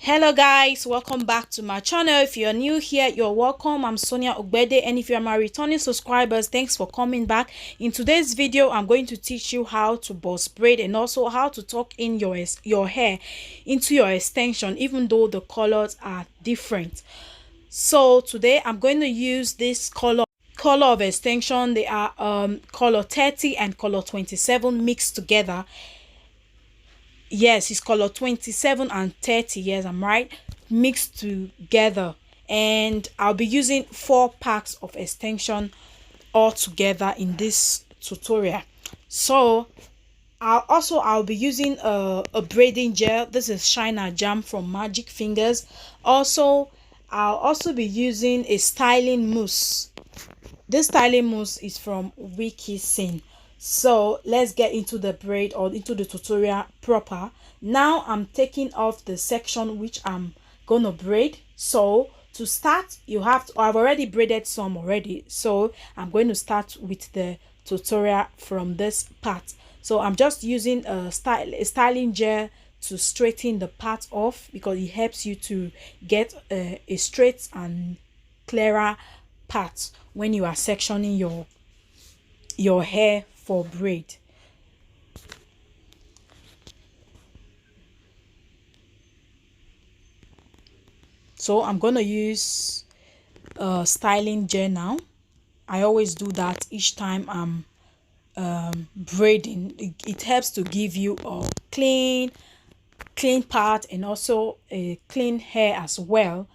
Hello guys, welcome back to my channel. If you're new here, you're welcome. I'm Sonia Ogbede, and if you're my returning subscribers, thanks for coming back. In today's video, I'm going to teach you how to bust braid and also how to tuck in your hair into your extension, even though the colors are different. So today I'm going to use this color of extension. They are color 30 and color 27 mixed together. Yes, it's color 27 and 30. Yes, I'm right. Mixed together. And I'll be using 4 packs of extension all together in this tutorial. So I'll be using a braiding gel. This is Shiner Jam from Magic Fingers. Also, I'll also be using a styling mousse. This styling mousse is from Wikisyn. So let's get into the braid or into the tutorial proper. Now I'm taking off the section which I'm gonna braid. So to start, I've already braided some already, so I'm going to start with the tutorial from this part. So I'm just using a styling gel to straighten the part off, because it helps you to get a straight and clearer part when you are sectioning your hair for braid. So I'm gonna use styling gel now. I always do that each time I'm braiding. It helps to give you a clean part and also a clean hair as well.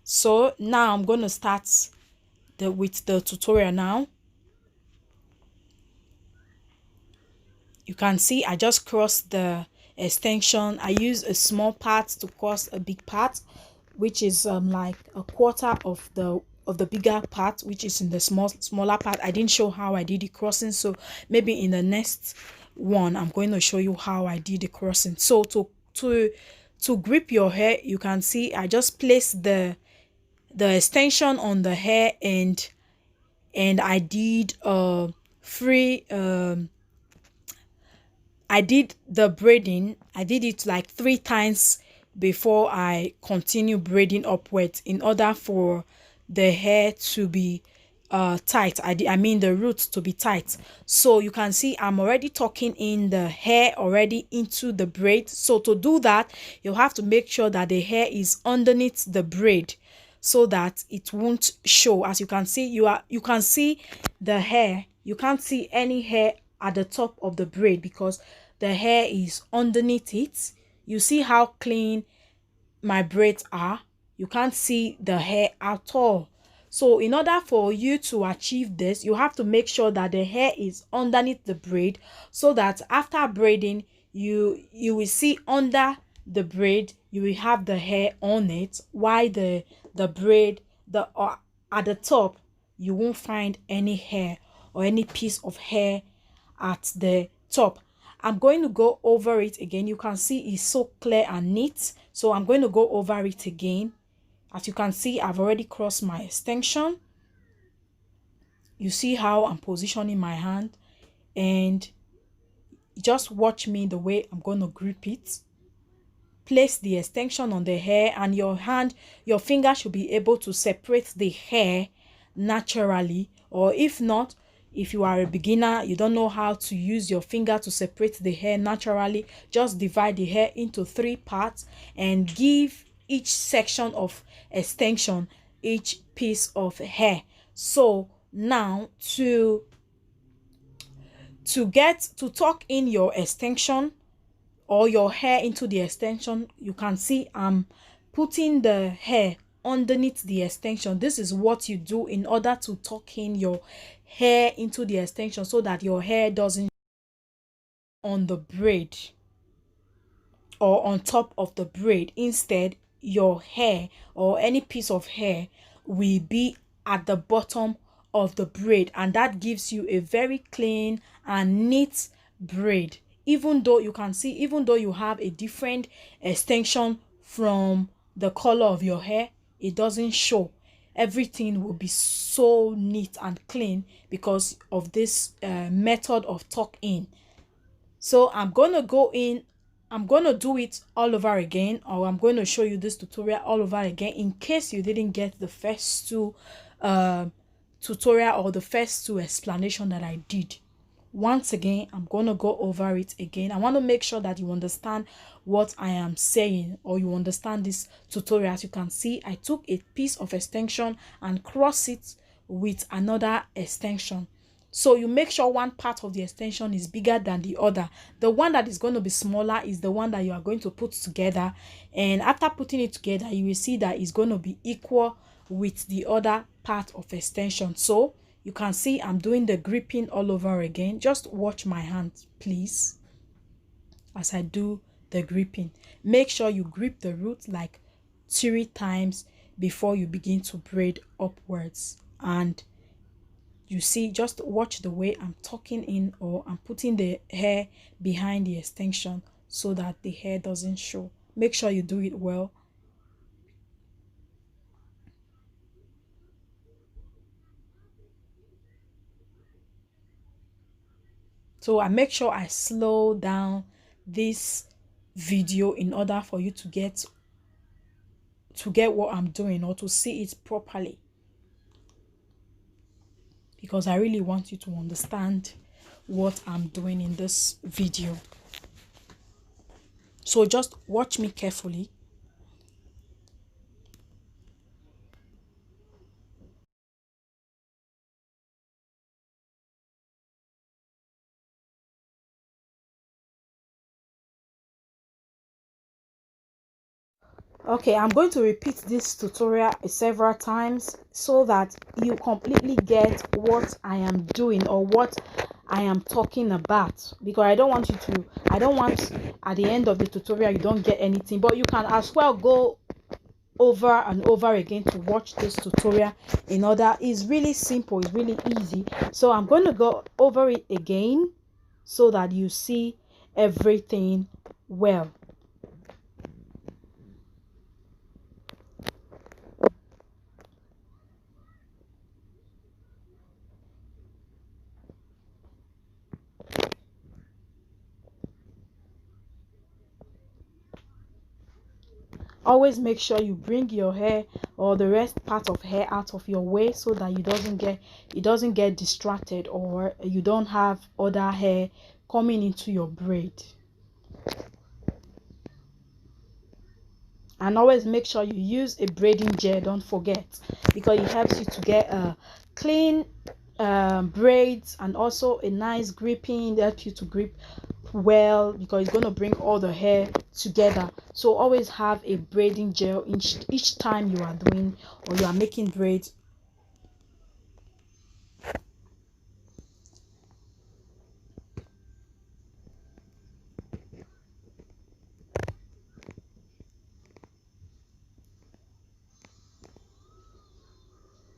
So now I'm going to start with the tutorial now. You can see I just crossed the extension. I use a small part to cross a big part, which is like a quarter of the bigger part, which is in the smaller part. I didn't show how I did the crossing, so maybe in the next one I'm going to show you how I did the crossing. So to grip your hair, you can see I just placed the extension on the hair, and I did I did the braiding. I did it like 3 times before I continue braiding upwards, in order for the hair to be tight. I mean the roots to be tight. So you can see I'm already tucking in the hair already into the braid. So to do that, you have to make sure that the hair is underneath the braid, so that it won't show. As you can see, you can see the hair. You can't see any hair at the top of the braid because the hair is underneath it. You see how clean my braids are. You can't see the hair at all. So in order for you to achieve this, you have to make sure that the hair is underneath the braid, so that after braiding, you will see under the braid you will have the hair on it, while the braid at the top, you won't find any hair or any piece of hair at the top. I'm going to go over it again. You can see it's so clear and neat, so I'm going to go over it again. As you can see, I've already crossed my extension. You see how I'm positioning my hand, and just watch me the way I'm going to grip it. Place the extension on the hair, and your finger should be able to separate the hair naturally. Or if not, if you are a beginner, you don't know how to use your finger to separate the hair naturally, just divide the hair into 3 parts and give each section of extension each piece of hair. So now to tuck in your extension or your hair into the extension, you can see I'm putting the hair underneath the extension. This is what you do in order to tuck in your hair into the extension, so that your hair doesn't on the braid or on top of the braid. Instead, your hair or any piece of hair will be at the bottom of the braid, and that gives you a very clean and neat braid. Even though you can see, even though you have a different extension from the color of your hair, it doesn't show. Everything will be so neat and clean because of this method of tuck in. So I'm going to go in, I'm going to do it all over again, or I'm going to show you this tutorial all over again in case you didn't get the first two uh, tutorial or the first two explanation that I did. Once again, I'm going to go over it again. I want to make sure that you understand what I am saying, or you understand this tutorial. As you can see, I took a piece of extension and cross it with another extension. So you make sure one part of the extension is bigger than the other. The one that is going to be smaller is the one that you are going to put together. And after putting it together, you will see that it's going to be equal with the other part of extension. So you can see I'm doing the gripping all over again. Just watch my hand, please, as I do the gripping. Make sure you grip the root like 3 times before you begin to braid upwards. And you see, just watch the way I'm tucking in, or I'm putting the hair behind the extension so that the hair doesn't show. Make sure you do it well. So I make sure I slow down this video in order for you to get what I'm doing, or to see it properly, because I really want you to understand what I'm doing in this video. So just watch me carefully. Okay, I'm going to repeat this tutorial several times so that you completely get what I am doing, or what I am talking about, because I don't want you to, I don't want at the end of the tutorial you don't get anything. But you can as well go over and over again to watch this tutorial in order. It's really simple, it's really easy. So I'm going to go over it again so that you see everything well. Always make sure you bring your hair or the rest part of hair out of your way so that it doesn't get distracted, or you don't have other hair coming into your braid. And always make sure you use a braiding gel, don't forget, because it helps you to get a clean braids, and also a nice gripping. It helps you to grip well because it's going to bring all the hair together. So always have a braiding gel each time you are doing, or you are making braids.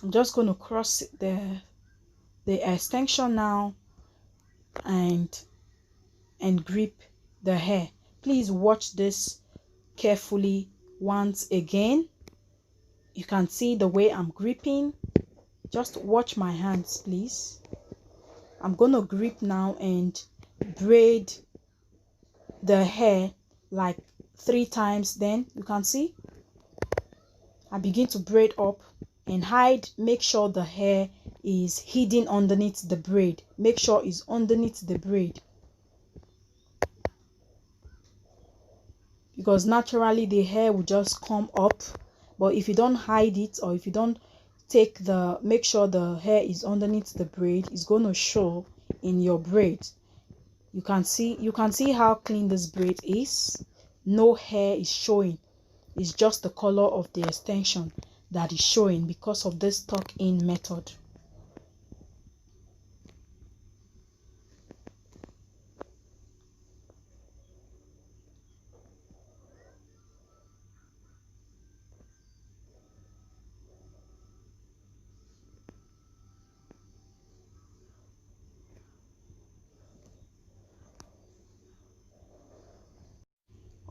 I'm just going to cross the extension now, and grip the hair. Please watch this carefully once again. You can see the way I'm gripping. Just watch my hands, please. I'm going to grip now and braid the hair like 3 times. Then you can see I begin to braid up and hide. Make sure the hair is hidden underneath the braid. Make sure it's underneath the braid, because naturally the hair will just come up. But if you don't hide it, or if you don't make sure the hair is underneath the braid, it's going to show in your braid. You can see how clean this braid is. No hair is showing. It's just the color of the extension that is showing because of this tuck in method.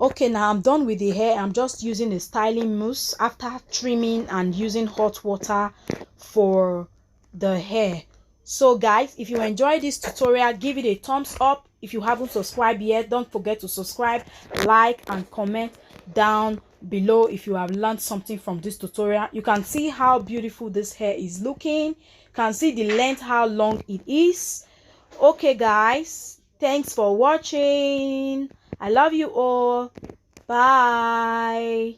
Okay, now I'm done with the hair. I'm just using a styling mousse after trimming and using hot water for the hair. So guys, if you enjoyed this tutorial, give it a thumbs up. If you haven't subscribed yet, don't forget to subscribe, like, and comment down below if you have learned something from this tutorial. You can see how beautiful this hair is looking. You can see the length, how long it is. Okay guys, thanks for watching. I love you all. Bye.